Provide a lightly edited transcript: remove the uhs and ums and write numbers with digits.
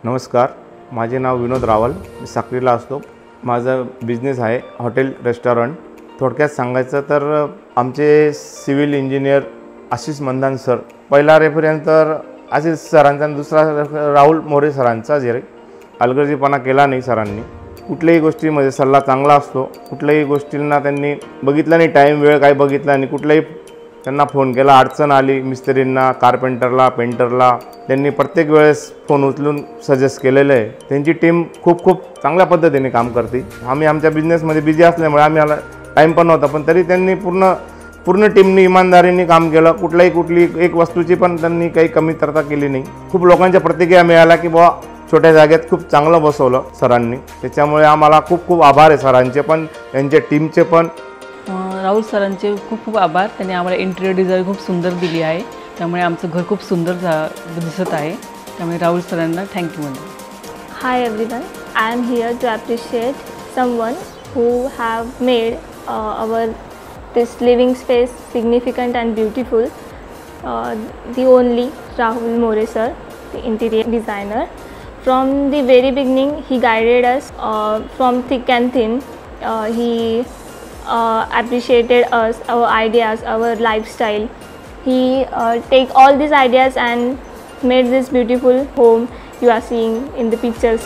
नमस्कार, माझे नाव विनोद रावल. मी साक्रीला असतो. माझा बिझनेस आहे हॉटेल रेस्टॉरंट. थोडक्यात सांगायचं तर आमचे सिव्हिल इंजिनियर आशिष मंदान सर, पहिला रेफरन्स तर आशिष सरांचा आणि दुसरा राहुल मोरे सरांचा. जे अलगर्जीपणा केला नाही सरांनी. कुठल्याही गोष्टीमध्ये सल्ला चांगला असतो. कुठल्याही गोष्टींना त्यांनी बघितला नाही, टाईम वेळ काही बघितला नाही. कुठलाही त्यांना फोन केला, अडचण आली मिस्त्रींना, कारपेंटरला, पेंटरला, त्यांनी प्रत्येक वेळेस फोन उचलून सजेस्ट केलेलं आहे. त्यांची टीम खूप चांगल्या पद्धतीने काम करते. आम्ही आमच्या बिझनेसमध्ये बिझी असल्यामुळे आम्हाला टाईम पण नव्हता, पण तरी त्यांनी पूर्ण टीमनी इमानदारीने काम केलं. कुठली एक वस्तूची पण त्यांनी काही कमतरता केली नाही. खूप लोकांच्या प्रतिक्रिया मिळाल्या की बुवा छोट्या जागेत खूप चांगलं बसवलं सरांनी. त्याच्यामुळे आम्हाला खूप आभार आहे सरांचे पण, त्यांच्या टीमचे पण. राहुल सरांचे खूप आभार. त्यांनी आम्हाला इंटिरियर डिझाईन खूप सुंदर दिली आहे, त्यामुळे आमचं घर खूप सुंदर दिसत आहे. त्यामुळे राहुल सरांना थँक्यू म्हणतो. Hi everyone, I am here to appreciate someone who have made our this living space significant and beautiful. The only Rahul More sir, the interior designer. From the very beginning, he guided us from thick and thin. He appreciated us, our ideas, our lifestyle. He take all these ideas and made this beautiful home you are seeing in the pictures.